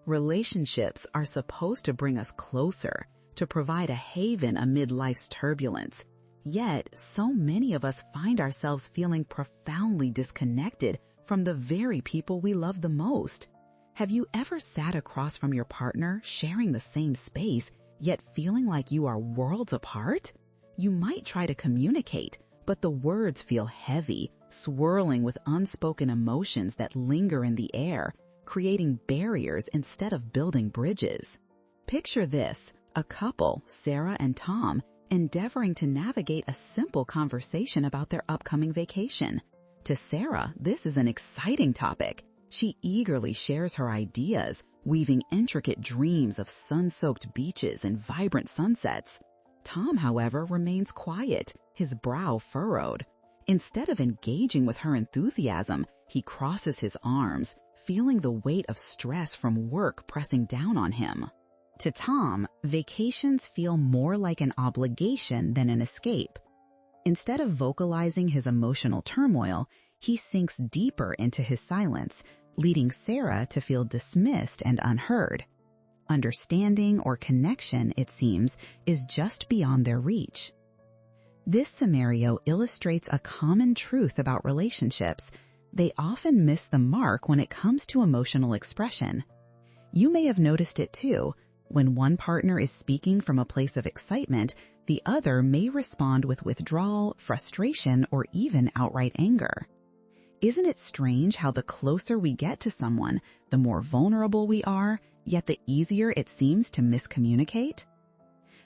Relationships are supposed to bring us closer, to provide a haven amid life's turbulence. Yet, so many of us find ourselves feeling profoundly disconnected from the very people we love the most. Have you ever sat across from your partner, sharing the same space, yet feeling like you are worlds apart? You might try to communicate, but the words feel heavy, swirling with unspoken emotions that linger in the air, creating barriers instead of building bridges. Picture this, a couple, Sarah and Tom, endeavoring to navigate a simple conversation about their upcoming vacation. To Sarah, this is an exciting topic. She eagerly shares her ideas, weaving intricate dreams of sun-soaked beaches and vibrant sunsets. Tom, however, remains quiet, his brow furrowed. Instead of engaging with her enthusiasm, he crosses his arms, feeling the weight of stress from work pressing down on him. To Tom, vacations feel more like an obligation than an escape. Instead of vocalizing his emotional turmoil, he sinks deeper into his silence, leading Sarah to feel dismissed and unheard. Understanding or connection, it seems, is just beyond their reach. This scenario illustrates a common truth about relationships. They often miss the mark when it comes to emotional expression. You may have noticed it too. When one partner is speaking from a place of excitement, the other may respond with withdrawal, frustration, or even outright anger. Isn't it strange how the closer we get to someone, the more vulnerable we are, yet the easier it seems to miscommunicate?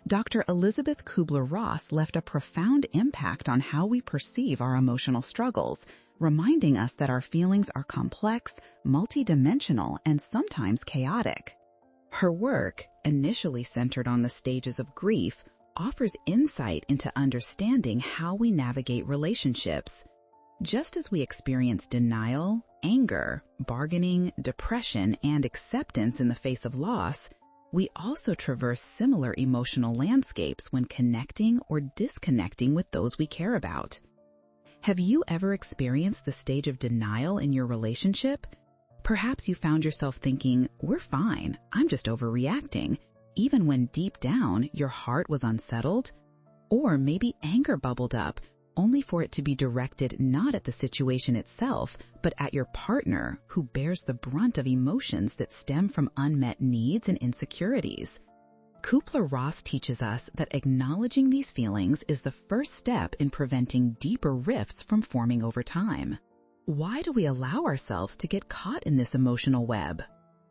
Dr. Elisabeth Kübler-Ross left a profound impact on how we perceive our emotional struggles, reminding us that our feelings are complex, multidimensional, and sometimes chaotic. Her work, initially centered on the stages of grief, offers insight into understanding how we navigate relationships. Just as we experience denial, anger, bargaining, depression, and acceptance in the face of loss, we also traverse similar emotional landscapes when connecting or disconnecting with those we care about. Have you ever experienced the stage of denial in your relationship? Perhaps you found yourself thinking, "We're fine, I'm just overreacting," even when deep down your heart was unsettled. Or maybe anger bubbled up, only for it to be directed not at the situation itself, but at your partner, who bears the brunt of emotions that stem from unmet needs and insecurities. Kübler-Ross teaches us that acknowledging these feelings is the first step in preventing deeper rifts from forming over time. Why do we allow ourselves to get caught in this emotional web?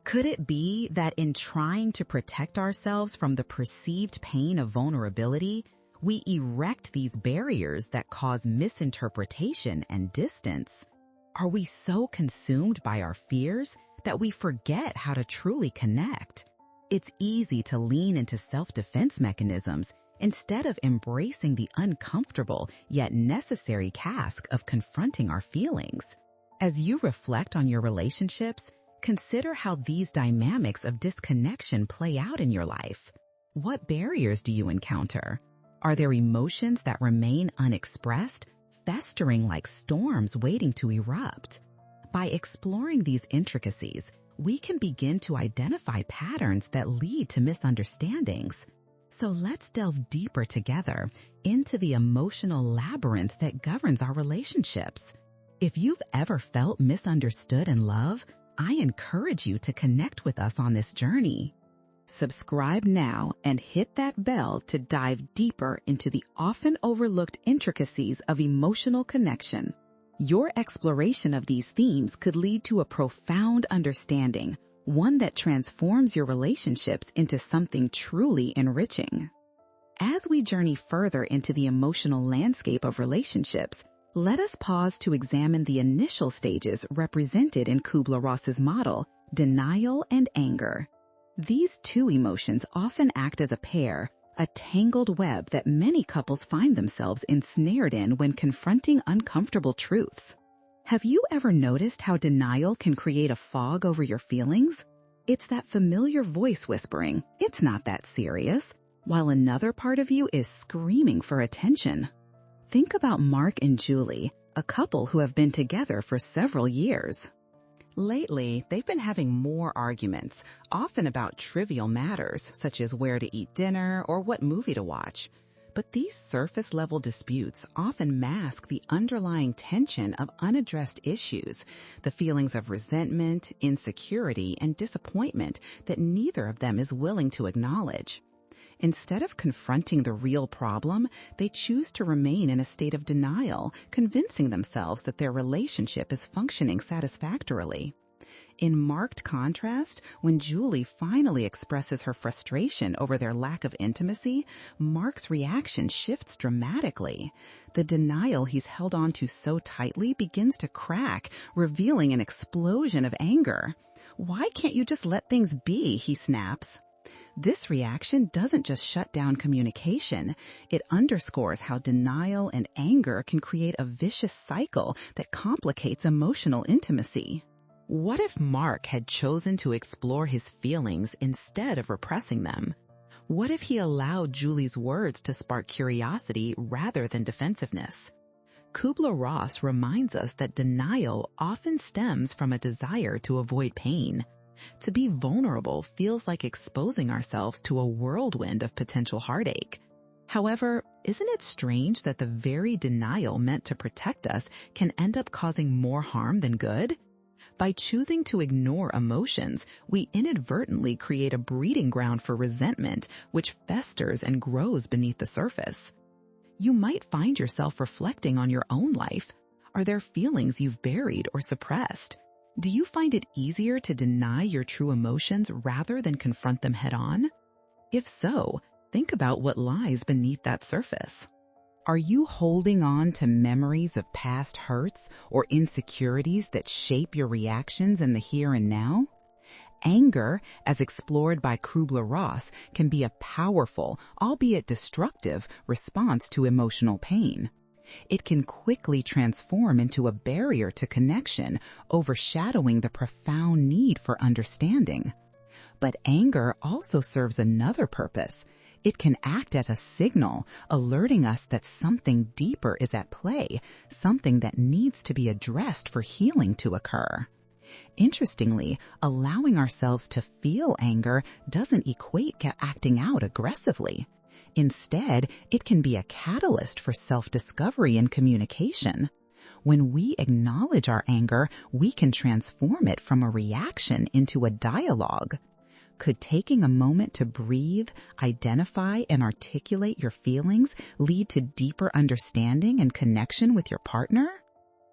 Could it be that in trying to protect ourselves from the perceived pain of vulnerability, we erect these barriers that cause misinterpretation and distance? Are we so consumed by our fears that we forget how to truly connect? It's easy to lean into self-defense mechanisms instead of embracing the uncomfortable yet necessary task of confronting our feelings. As you reflect on your relationships, consider how these dynamics of disconnection play out in your life. What barriers do you encounter? Are there emotions that remain unexpressed, festering like storms waiting to erupt? By exploring these intricacies, we can begin to identify patterns that lead to misunderstandings. So let's delve deeper together into the emotional labyrinth that governs our relationships. If you've ever felt misunderstood in love, I encourage you to connect with us on this journey. Subscribe now and hit that bell to dive deeper into the often overlooked intricacies of emotional connection. Your exploration of these themes could lead to a profound understanding, one that transforms your relationships into something truly enriching. As we journey further into the emotional landscape of relationships, let us pause to examine the initial stages represented in Kübler-Ross's model, denial and anger. These two emotions often act as a pair, a tangled web that many couples find themselves ensnared in when confronting uncomfortable truths. Have you ever noticed how denial can create a fog over your feelings? It's that familiar voice whispering, "It's not that serious," while another part of you is screaming for attention. Think about Mark and Julie, a couple who have been together for several years. Lately, they've been having more arguments, often about trivial matters such as where to eat dinner or what movie to watch. But these surface-level disputes often mask the underlying tension of unaddressed issues, the feelings of resentment, insecurity, and disappointment that neither of them is willing to acknowledge. Instead of confronting the real problem, they choose to remain in a state of denial, convincing themselves that their relationship is functioning satisfactorily. In marked contrast, when Julie finally expresses her frustration over their lack of intimacy, Mark's reaction shifts dramatically. The denial he's held on to so tightly begins to crack, revealing an explosion of anger. "Why can't you just let things be?" he snaps. This reaction doesn't just shut down communication. It underscores how denial and anger can create a vicious cycle that complicates emotional intimacy. What if Mark had chosen to explore his feelings instead of repressing them? What if he allowed Julie's words to spark curiosity rather than defensiveness? Kübler-Ross reminds us that denial often stems from a desire to avoid pain. To be vulnerable feels like exposing ourselves to a whirlwind of potential heartache. However, isn't it strange that the very denial meant to protect us can end up causing more harm than good? By choosing to ignore emotions, we inadvertently create a breeding ground for resentment, which festers and grows beneath the surface. You might find yourself reflecting on your own life. Are there feelings you've buried or suppressed? Do you find it easier to deny your true emotions rather than confront them head-on? If so, think about what lies beneath that surface. Are you holding on to memories of past hurts or insecurities that shape your reactions in the here and now? Anger, as explored by Kübler-Ross, can be a powerful, albeit destructive, response to emotional pain. It can quickly transform into a barrier to connection, overshadowing the profound need for understanding. But anger also serves another purpose. It can act as a signal, alerting us that something deeper is at play, something that needs to be addressed for healing to occur. Interestingly, allowing ourselves to feel anger doesn't equate to acting out aggressively. Instead, it can be a catalyst for self-discovery and communication. When we acknowledge our anger, we can transform it from a reaction into a dialogue. Could taking a moment to breathe, identify, and articulate your feelings lead to deeper understanding and connection with your partner?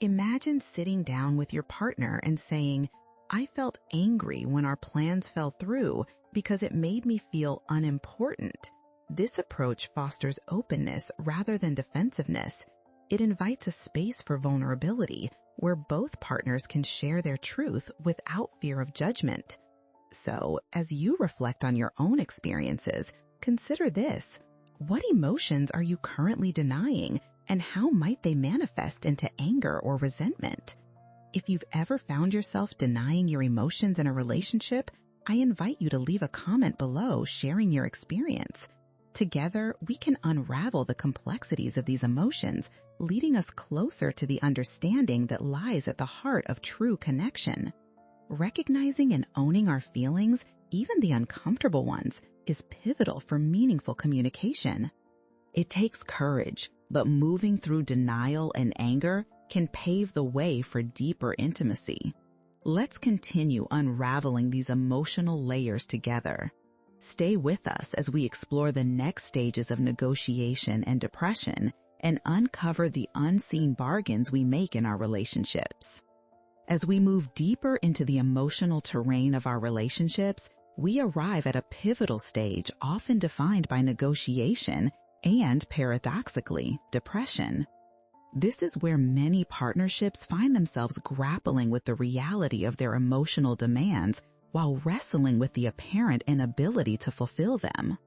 Imagine sitting down with your partner and saying, "I felt angry when our plans fell through because it made me feel unimportant." This approach fosters openness rather than defensiveness. It invites a space for vulnerability where both partners can share their truth without fear of judgment. So, as you reflect on your own experiences, consider this. What emotions are you currently denying, and how might they manifest into anger or resentment? If you've ever found yourself denying your emotions in a relationship, I invite you to leave a comment below sharing your experience. Together, we can unravel the complexities of these emotions, leading us closer to the understanding that lies at the heart of true connection. Recognizing and owning our feelings, even the uncomfortable ones, is pivotal for meaningful communication. It takes courage, but moving through denial and anger can pave the way for deeper intimacy. Let's continue unraveling these emotional layers together. Stay with us as we explore the next stages of negotiation and depression and uncover the unseen bargains we make in our relationships. As we move deeper into the emotional terrain of our relationships, we arrive at a pivotal stage often defined by negotiation and, paradoxically, depression. This is where many partnerships find themselves grappling with the reality of their emotional demands while wrestling with the apparent inability to fulfill them.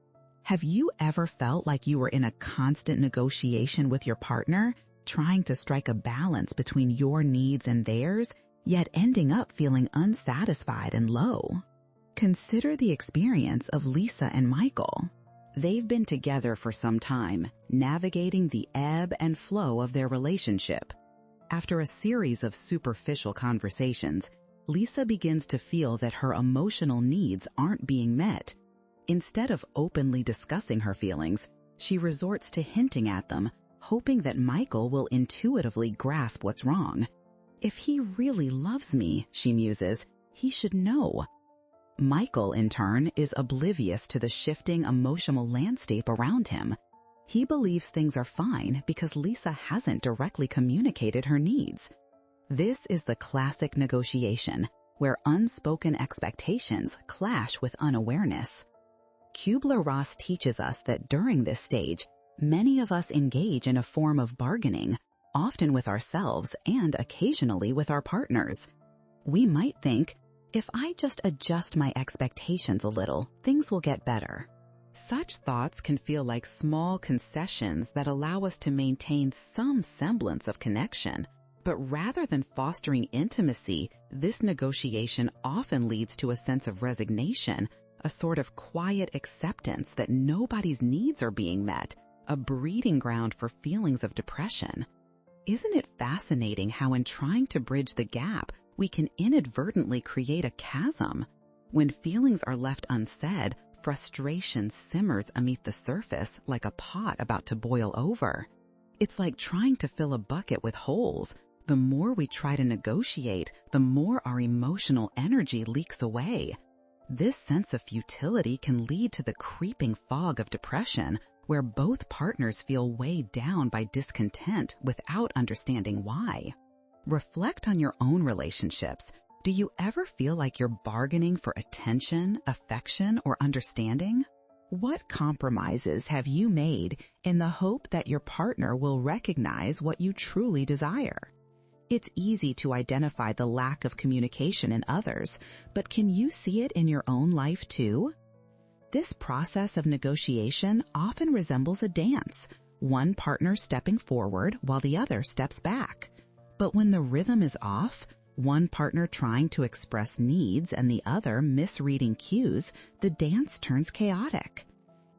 Have you ever felt like you were in a constant negotiation with your partner, trying to strike a balance between your needs and theirs, yet ending up feeling unsatisfied and low? Consider the experience of Lisa and Michael. They've been together for some time, navigating the ebb and flow of their relationship. After a series of superficial conversations, Lisa begins to feel that her emotional needs aren't being met. Instead of openly discussing her feelings, she resorts to hinting at them, hoping that Michael will intuitively grasp what's wrong. If he really loves me, she muses, he should know. Michael, in turn, is oblivious to the shifting emotional landscape around him. He believes things are fine because Lisa hasn't directly communicated her needs. This is the classic negotiation, where unspoken expectations clash with unawareness. Kübler-Ross teaches us that during this stage, many of us engage in a form of bargaining, often with ourselves and occasionally with our partners. We might think, if I just adjust my expectations a little, things will get better. Such thoughts can feel like small concessions that allow us to maintain some semblance of connection. But rather than fostering intimacy, this negotiation often leads to a sense of resignation, a sort of quiet acceptance that nobody's needs are being met, a breeding ground for feelings of depression. Isn't it fascinating how in trying to bridge the gap, we can inadvertently create a chasm? When feelings are left unsaid, frustration simmers beneath the surface like a pot about to boil over. It's like trying to fill a bucket with holes. The more we try to negotiate, the more our emotional energy leaks away. This sense of futility can lead to the creeping fog of depression, where both partners feel weighed down by discontent without understanding why. Reflect on your own relationships. Do you ever feel like you're bargaining for attention, affection, or understanding? What compromises have you made in the hope that your partner will recognize what you truly desire? It's easy to identify the lack of communication in others, but can you see it in your own life too? This process of negotiation often resembles a dance, one partner stepping forward while the other steps back. But when the rhythm is off, one partner trying to express needs and the other misreading cues, the dance turns chaotic.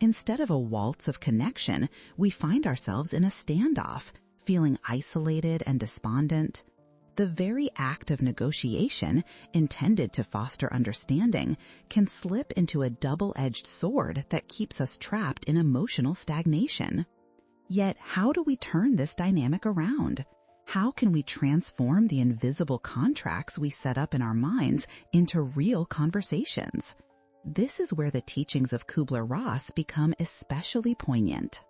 Instead of a waltz of connection, we find ourselves in a standoff, feeling isolated and despondent. The very act of negotiation, intended to foster understanding, can slip into a double-edged sword that keeps us trapped in emotional stagnation. Yet, how do we turn this dynamic around? How can we transform the invisible contracts we set up in our minds into real conversations? This is where the teachings of Kübler-Ross become especially poignant.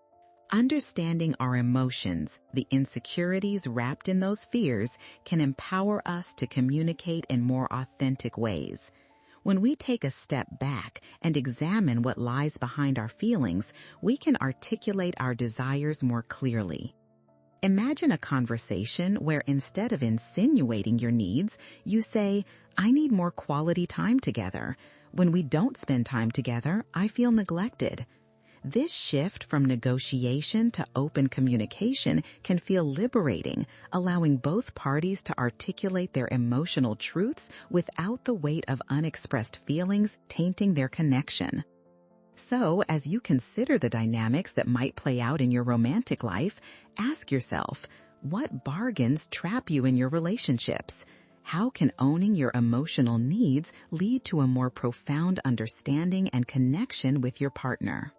Understanding our emotions, the insecurities wrapped in those fears, can empower us to communicate in more authentic ways. When we take a step back and examine what lies behind our feelings, we can articulate our desires more clearly. Imagine a conversation where instead of insinuating your needs, you say, "I need more quality time together. When we don't spend time together, I feel neglected." This shift from negotiation to open communication can feel liberating, allowing both parties to articulate their emotional truths without the weight of unexpressed feelings tainting their connection. So, as you consider the dynamics that might play out in your romantic life, ask yourself, what bargains trap you in your relationships? How can owning your emotional needs lead to a more profound understanding and connection with your partner?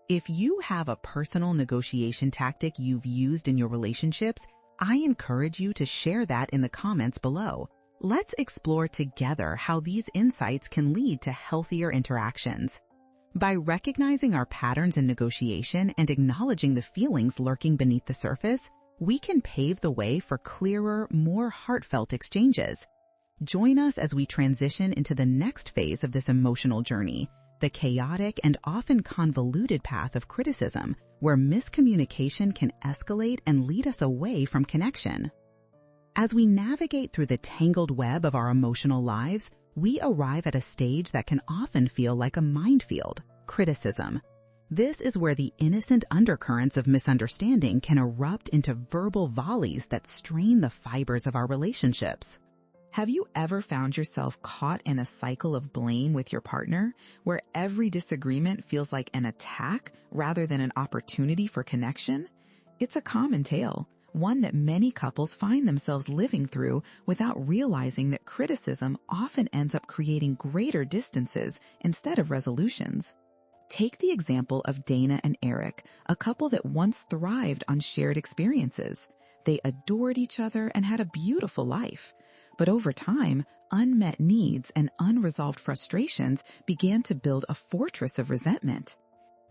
If you have a personal negotiation tactic you've used in your relationships, I encourage you to share that in the comments below. Let's explore together how these insights can lead to healthier interactions. By recognizing our patterns in negotiation and acknowledging the feelings lurking beneath the surface, we can pave the way for clearer, more heartfelt exchanges. Join us as we transition into the next phase of this emotional journey, the chaotic and often convoluted path of criticism, where miscommunication can escalate and lead us away from connection. As we navigate through the tangled web of our emotional lives, we arrive at a stage that can often feel like a minefield: criticism. This is where the innocent undercurrents of misunderstanding can erupt into verbal volleys that strain the fibers of our relationships. Have you ever found yourself caught in a cycle of blame with your partner, where every disagreement feels like an attack rather than an opportunity for connection? It's a common tale, one that many couples find themselves living through without realizing that criticism often ends up creating greater distances instead of resolutions. Take the example of Dana and Eric, a couple that once thrived on shared experiences. They adored each other and had a beautiful life. But over time, unmet needs and unresolved frustrations began to build a fortress of resentment.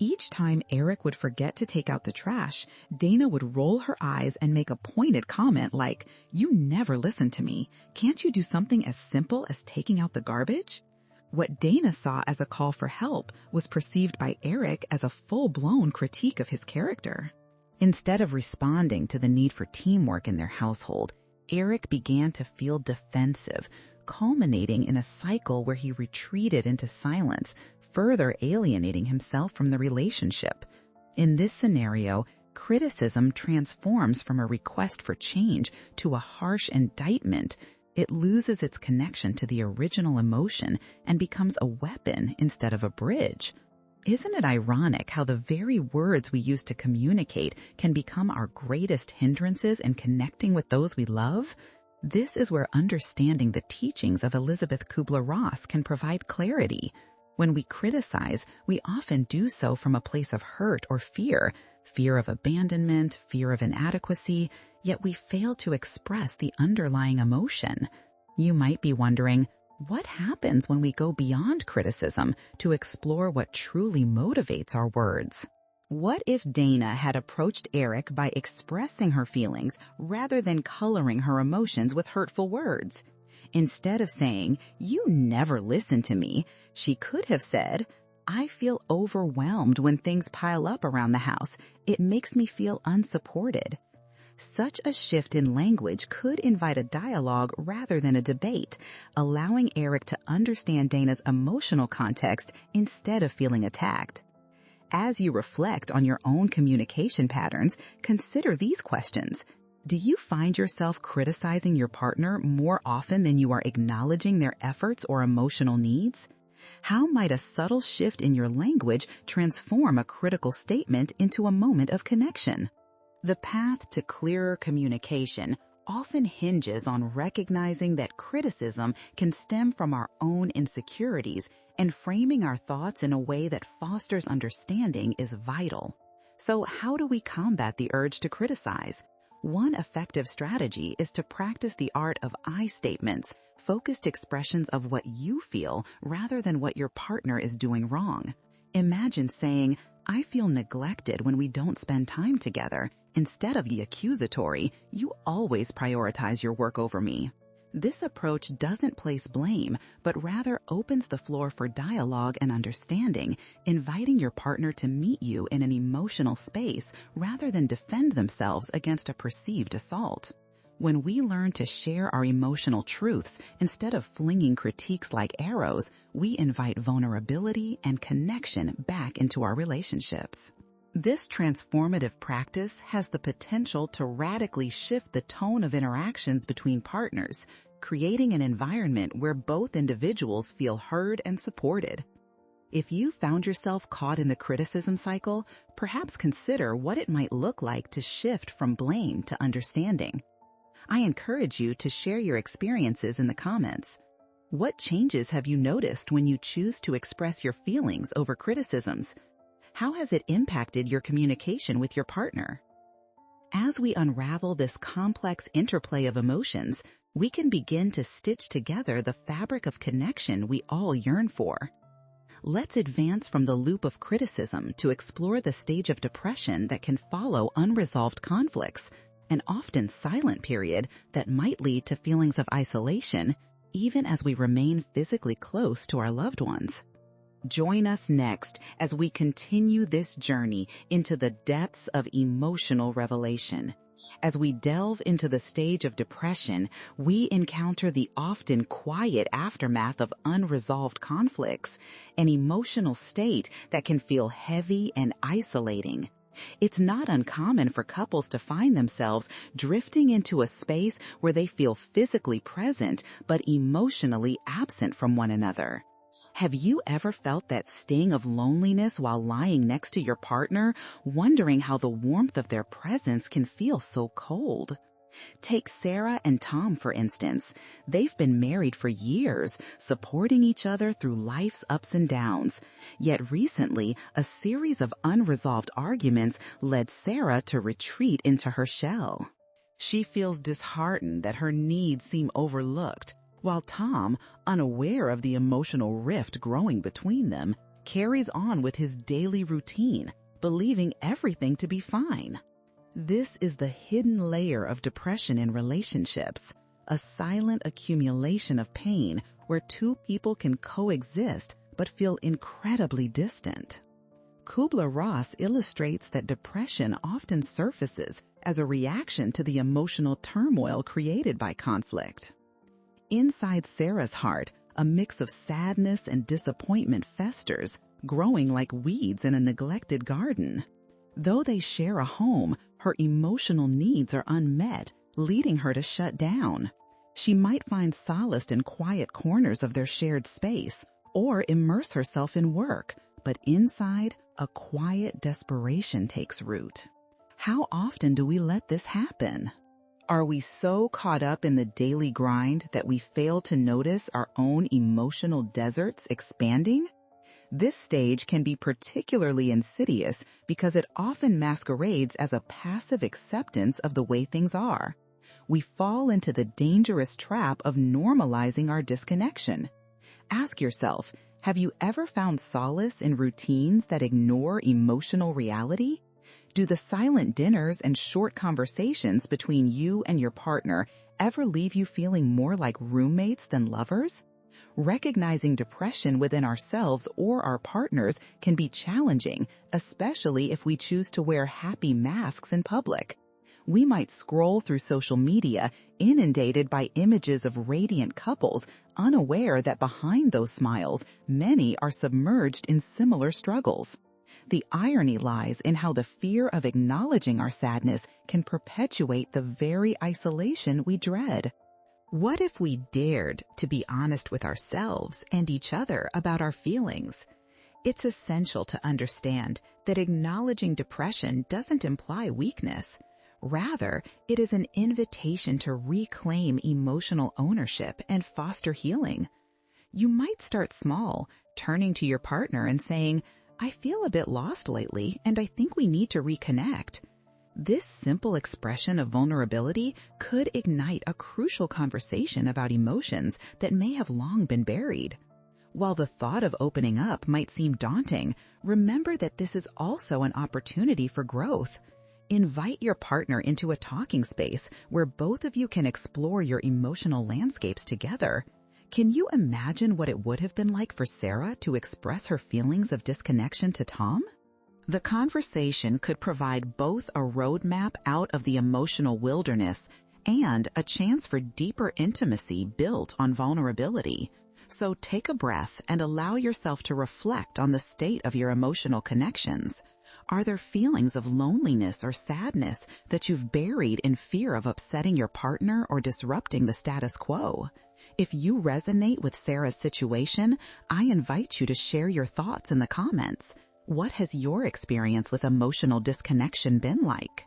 Each time Eric would forget to take out the trash, Dana would roll her eyes and make a pointed comment like, "You never listen to me. Can't you do something as simple as taking out the garbage?" What Dana saw as a call for help was perceived by Eric as a full-blown critique of his character. Instead of responding to the need for teamwork in their household, Eric began to feel defensive, culminating in a cycle where he retreated into silence, further alienating himself from the relationship. In this scenario, criticism transforms from a request for change to a harsh indictment. It loses its connection to the original emotion and becomes a weapon instead of a bridge. Isn't it ironic how the very words we use to communicate can become our greatest hindrances in connecting with those we love? This is where understanding the teachings of Elisabeth Kübler-Ross can provide clarity. When we criticize, we often do so from a place of hurt or fear of abandonment, fear of inadequacy, yet we fail to express the underlying emotion. You might be wondering, what happens when we go beyond criticism to explore what truly motivates our words? What if Dana had approached Eric by expressing her feelings rather than coloring her emotions with hurtful words? Instead of saying, "You never listen to me," she could have said, "I feel overwhelmed when things pile up around the house. It makes me feel unsupported." Such a shift in language could invite a dialogue rather than a debate, allowing Eric to understand Dana's emotional context instead of feeling attacked. As you reflect on your own communication patterns, consider these questions. Do you find yourself criticizing your partner more often than you are acknowledging their efforts or emotional needs? How might a subtle shift in your language transform a critical statement into a moment of connection? The path to clearer communication often hinges on recognizing that criticism can stem from our own insecurities, and framing our thoughts in a way that fosters understanding is vital. So how do we combat the urge to criticize? One effective strategy is to practice the art of I statements, focused expressions of what you feel rather than what your partner is doing wrong. Imagine saying, "I feel neglected when we don't spend time together." Instead of the accusatory, "You always prioritize your work over me." This approach doesn't place blame, but rather opens the floor for dialogue and understanding, inviting your partner to meet you in an emotional space rather than defend themselves against a perceived assault. When we learn to share our emotional truths instead of flinging critiques like arrows, we invite vulnerability and connection back into our relationships. This transformative practice has the potential to radically shift the tone of interactions between partners, creating an environment where both individuals feel heard and supported. If you found yourself caught in the criticism cycle, perhaps consider what it might look like to shift from blame to understanding. I encourage you to share your experiences in the comments. What changes have you noticed when you choose to express your feelings over criticisms? How has it impacted your communication with your partner? As we unravel this complex interplay of emotions, we can begin to stitch together the fabric of connection we all yearn for. Let's advance from the loop of criticism to explore the stage of depression that can follow unresolved conflicts, an often silent period that might lead to feelings of isolation, even as we remain physically close to our loved ones. Join us next as we continue this journey into the depths of emotional revelation. As we delve into the stage of depression, we encounter the often quiet aftermath of unresolved conflicts, an emotional state that can feel heavy and isolating. It's not uncommon for couples to find themselves drifting into a space where they feel physically present but emotionally absent from one another. Have you ever felt that sting of loneliness while lying next to your partner, wondering how the warmth of their presence can feel so cold? Take Sarah and Tom, for instance. They've been married for years, supporting each other through life's ups and downs. Yet recently, a series of unresolved arguments led Sarah to retreat into her shell. She feels disheartened that her needs seem overlooked, while Tom, unaware of the emotional rift growing between them, carries on with his daily routine, believing everything to be fine. This is the hidden layer of depression in relationships, a silent accumulation of pain where two people can coexist but feel incredibly distant. Kübler-Ross illustrates that depression often surfaces as a reaction to the emotional turmoil created by conflict. Inside Sarah's heart, a mix of sadness and disappointment festers, growing like weeds in a neglected garden. Though they share a home, her emotional needs are unmet, leading her to shut down. She might find solace in quiet corners of their shared space or immerse herself in work, but inside, a quiet desperation takes root. How often do we let this happen? Are we so caught up in the daily grind that we fail to notice our own emotional deserts expanding? This stage can be particularly insidious because it often masquerades as a passive acceptance of the way things are. We fall into the dangerous trap of normalizing our disconnection. Ask yourself, have you ever found solace in routines that ignore emotional reality? Do the silent dinners and short conversations between you and your partner ever leave you feeling more like roommates than lovers? Recognizing depression within ourselves or our partners can be challenging, especially if we choose to wear happy masks in public. We might scroll through social media, inundated by images of radiant couples, unaware that behind those smiles, many are submerged in similar struggles. The irony lies in how the fear of acknowledging our sadness can perpetuate the very isolation we dread. What if we dared to be honest with ourselves and each other about our feelings? It's essential to understand that acknowledging depression doesn't imply weakness. Rather, it is an invitation to reclaim emotional ownership and foster healing. You might start small, turning to your partner and saying, "I feel a bit lost lately, and I think we need to reconnect." This simple expression of vulnerability could ignite a crucial conversation about emotions that may have long been buried. While the thought of opening up might seem daunting, remember that this is also an opportunity for growth. Invite your partner into a talking space where both of you can explore your emotional landscapes together. Can you imagine what it would have been like for Sarah to express her feelings of disconnection to Tom? The conversation could provide both a roadmap out of the emotional wilderness and a chance for deeper intimacy built on vulnerability. So take a breath and allow yourself to reflect on the state of your emotional connections. Are there feelings of loneliness or sadness that you've buried in fear of upsetting your partner or disrupting the status quo? If you resonate with Sarah's situation, I invite you to share your thoughts in the comments. What has your experience with emotional disconnection been like?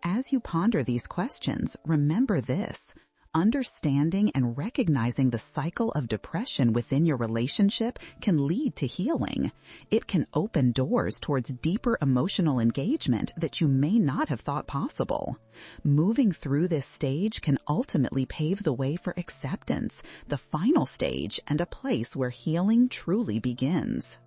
As you ponder these questions, remember this: understanding and recognizing the cycle of depression within your relationship can lead to healing. It can open doors towards deeper emotional engagement that you may not have thought possible. Moving through this stage can ultimately pave the way for acceptance, the final stage and a place where healing truly begins.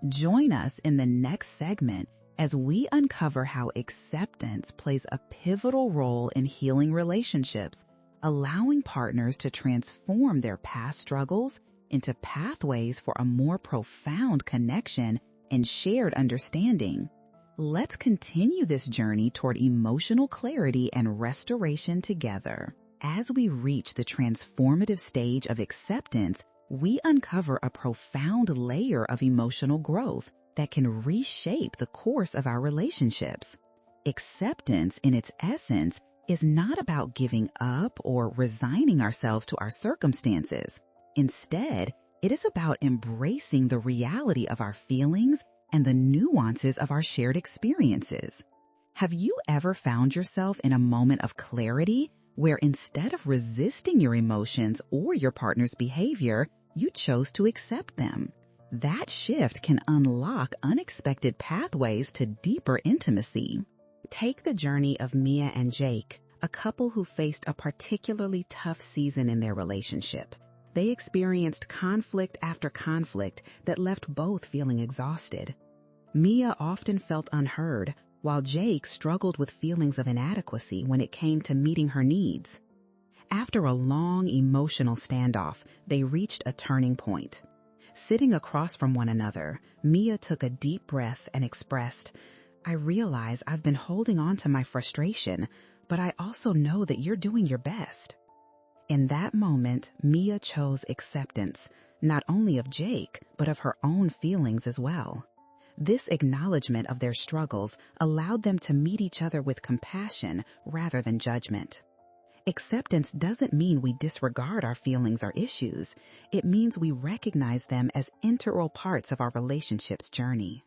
Join us in the next segment as we uncover how acceptance plays a pivotal role in healing relationships, allowing partners to transform their past struggles into pathways for a more profound connection and shared understanding. Let's continue this journey toward emotional clarity and restoration together. As we reach the transformative stage of acceptance, we uncover a profound layer of emotional growth that can reshape the course of our relationships. Acceptance, in its essence, is not about giving up or resigning ourselves to our circumstances. Instead, It is about embracing the reality of our feelings and the nuances of our shared experiences. Have you ever found yourself in a moment of clarity where instead of resisting your emotions or your partner's behavior, you chose to accept them? That shift can unlock unexpected pathways to deeper intimacy. Take the journey of Mia and Jake, a couple who faced a particularly tough season in their relationship. They experienced conflict after conflict that left both feeling exhausted. Mia often felt unheard, while Jake struggled with feelings of inadequacy when it came to meeting her needs. After a long emotional standoff, they reached a turning point. Sitting across from one another, Mia took a deep breath and expressed, "I realize I've been holding on to my frustration, but I also know that you're doing your best." In that moment, Mia chose acceptance, not only of Jake, but of her own feelings as well. This acknowledgement of their struggles allowed them to meet each other with compassion rather than judgment. Acceptance doesn't mean we disregard our feelings or issues. It means we recognize them as integral parts of our relationship's journey.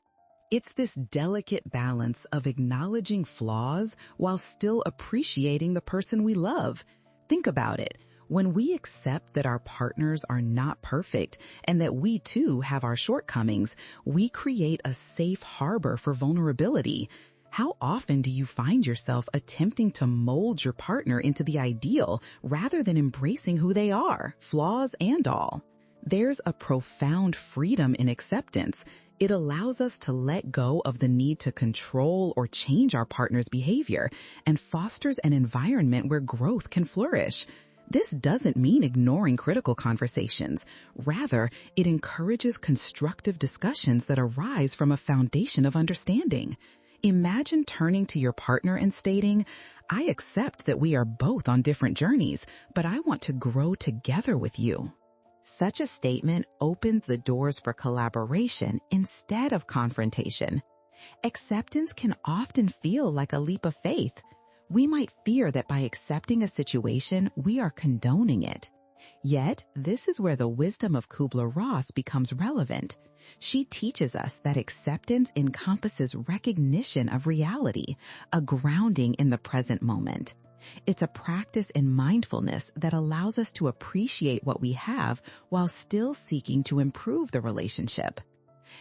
It's this delicate balance of acknowledging flaws while still appreciating the person we love. Think about it. When we accept that our partners are not perfect and that we too have our shortcomings, we create a safe harbor for vulnerability. How often do you find yourself attempting to mold your partner into the ideal rather than embracing who they are, flaws and all? There's a profound freedom in acceptance. It allows us to let go of the need to control or change our partner's behavior and fosters an environment where growth can flourish. This doesn't mean ignoring critical conversations. Rather, it encourages constructive discussions that arise from a foundation of understanding. Imagine turning to your partner and stating, "I accept that we are both on different journeys, but I want to grow together with you." Such a statement opens the doors for collaboration instead of confrontation. Acceptance can often feel like a leap of faith. We might fear that by accepting a situation, we are condoning it. Yet, this is where the wisdom of Kübler-Ross becomes relevant. She teaches us that acceptance encompasses recognition of reality, a grounding in the present moment. It's a practice in mindfulness that allows us to appreciate what we have while still seeking to improve the relationship.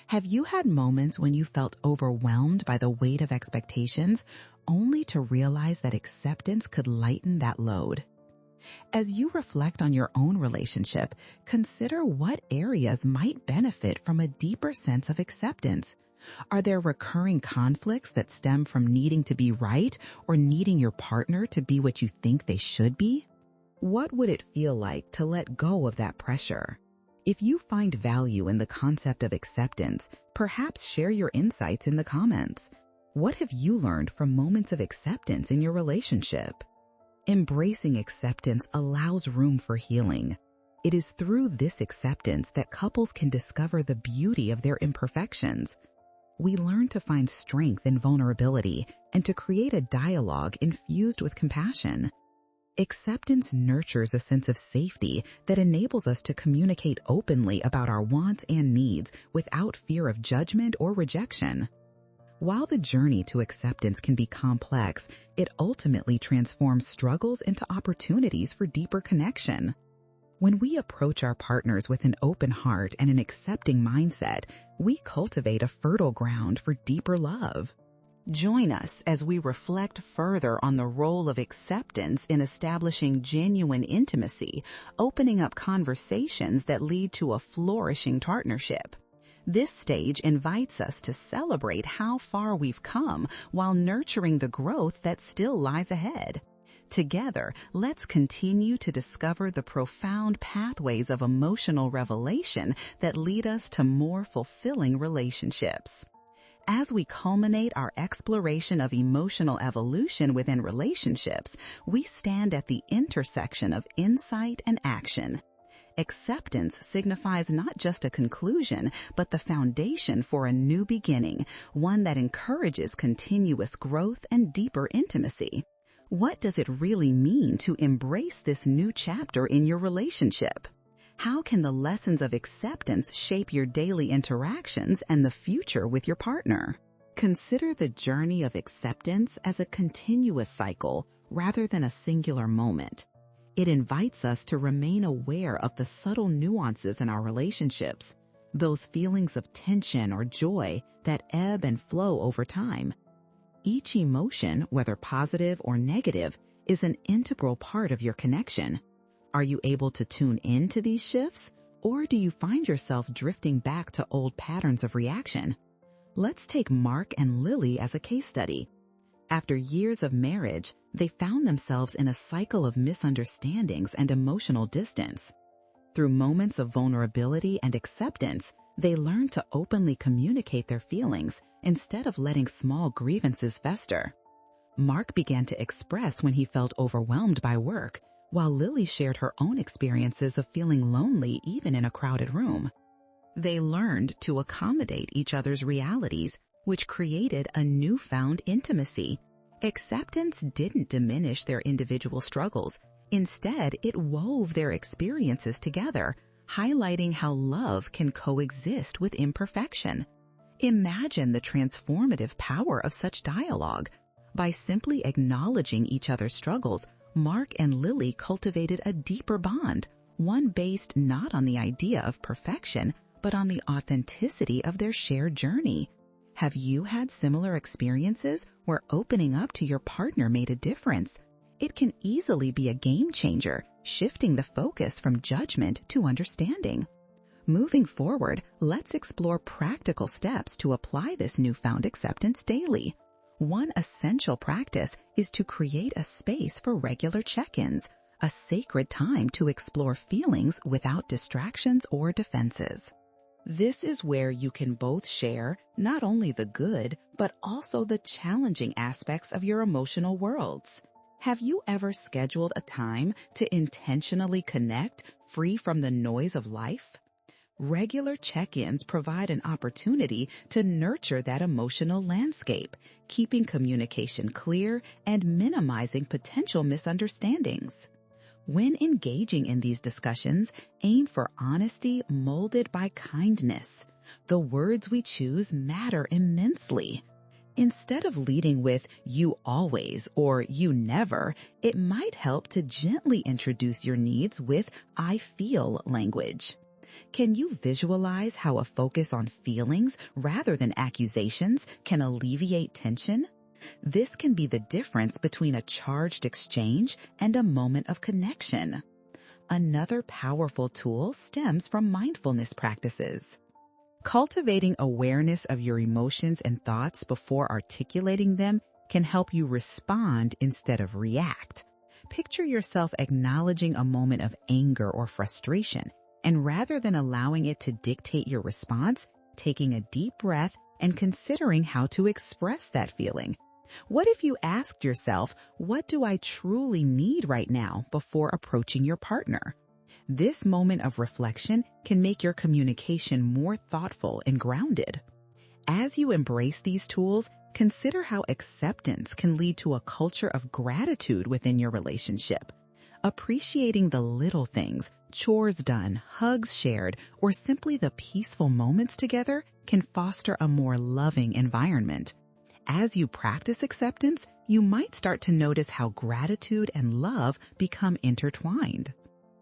Have you had moments when you felt overwhelmed by the weight of expectations, only to realize that acceptance could lighten that load? As you reflect on your own relationship, consider what areas might benefit from a deeper sense of acceptance. Are there recurring conflicts that stem from needing to be right or needing your partner to be what you think they should be? What would it feel like to let go of that pressure? If you find value in the concept of acceptance, perhaps share your insights in the comments. What have you learned from moments of acceptance in your relationship? Embracing acceptance allows room for healing. It is through this acceptance that couples can discover the beauty of their imperfections. We learn to find strength in vulnerability and to create a dialogue infused with compassion. Acceptance nurtures a sense of safety that enables us to communicate openly about our wants and needs without fear of judgment or rejection. While the journey to acceptance can be complex, it ultimately transforms struggles into opportunities for deeper connection. When we approach our partners with an open heart and an accepting mindset, we cultivate a fertile ground for deeper love. Join us as we reflect further on the role of acceptance in establishing genuine intimacy, opening up conversations that lead to a flourishing partnership. This stage invites us to celebrate how far we've come while nurturing the growth that still lies ahead. Together, let's continue to discover the profound pathways of emotional revelation that lead us to more fulfilling relationships. As we culminate our exploration of emotional evolution within relationships, we stand at the intersection of insight and action. Acceptance signifies not just a conclusion, but the foundation for a new beginning, one that encourages continuous growth and deeper intimacy. What does it really mean to embrace this new chapter in your relationship? How can the lessons of acceptance shape your daily interactions and the future with your partner? Consider the journey of acceptance as a continuous cycle rather than a singular moment. It invites us to remain aware of the subtle nuances in our relationships, those feelings of tension or joy that ebb and flow over time. Each emotion, whether positive or negative, is an integral part of your connection. Are you able to tune into these shifts, or do you find yourself drifting back to old patterns of reaction? Let's take Mark and Lily as a case study. After years of marriage, they found themselves in a cycle of misunderstandings and emotional distance. Through moments of vulnerability and acceptance, they learned to openly communicate their feelings instead of letting small grievances fester. Mark began to express when he felt overwhelmed by work, while Lily shared her own experiences of feeling lonely even in a crowded room. They learned to accommodate each other's realities, which created a newfound intimacy. Acceptance didn't diminish their individual struggles. Instead, it wove their experiences together, highlighting how love can coexist with imperfection. Imagine the transformative power of such dialogue. By simply acknowledging each other's struggles, Mark and Lily cultivated a deeper bond, one based not on the idea of perfection, but on the authenticity of their shared journey. Have you had similar experiences where opening up to your partner made a difference? It can easily be a game changer, shifting the focus from judgment to understanding. Moving forward, let's explore practical steps to apply this newfound acceptance daily. One essential practice is to create a space for regular check-ins, a sacred time to explore feelings without distractions or defenses. This is where you can both share not only the good, but also the challenging aspects of your emotional worlds. Have you ever scheduled a time to intentionally connect, free from the noise of life? Regular check-ins provide an opportunity to nurture that emotional landscape, keeping communication clear and minimizing potential misunderstandings. When engaging in these discussions, aim for honesty molded by kindness. The words we choose matter immensely. Instead of leading with "you always" or "you never," it might help to gently introduce your needs with "I feel" language. Can you visualize how a focus on feelings rather than accusations can alleviate tension? This can be the difference between a charged exchange and a moment of connection. Another powerful tool stems from mindfulness practices. Cultivating awareness of your emotions and thoughts before articulating them can help you respond instead of react. Picture yourself acknowledging a moment of anger or frustration, and rather than allowing it to dictate your response, taking a deep breath and considering how to express that feeling. What if you asked yourself, what do I truly need right now, before approaching your partner? This moment of reflection can make your communication more thoughtful and grounded. As you embrace these tools, consider how acceptance can lead to a culture of gratitude within your relationship. Appreciating the little things, chores done, hugs shared, or simply the peaceful moments together can foster a more loving environment. As you practice acceptance, you might start to notice how gratitude and love become intertwined.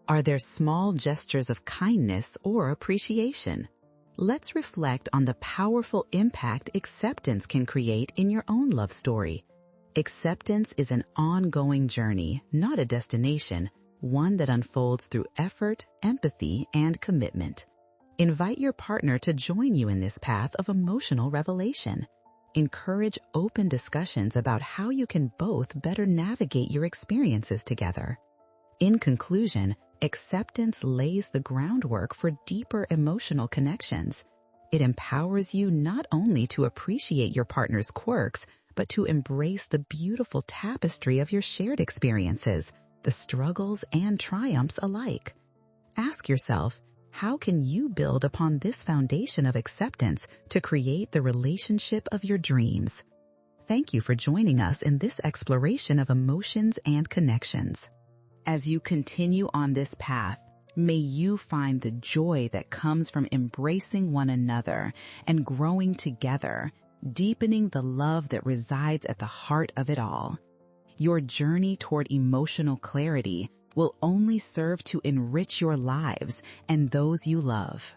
Are there small gestures of kindness or appreciation? Let's reflect on the powerful impact acceptance can create in your own love story. Acceptance is an ongoing journey, not a destination, one that unfolds through effort, empathy, and commitment. Invite your partner to join you in this path of emotional revelation. Encourage open discussions about how you can both better navigate your experiences together. In conclusion, acceptance lays the groundwork for deeper emotional connections. It empowers you not only to appreciate your partner's quirks, but to embrace the beautiful tapestry of your shared experiences, the struggles and triumphs alike. Ask yourself, how can you build upon this foundation of acceptance to create the relationship of your dreams? Thank you for joining us in this exploration of emotions and connections. As you continue on this path, May you find the joy that comes from embracing one another and growing together, deepening the love that resides at the heart of it all. Your journey toward emotional clarity will only serve to enrich your lives and those you love.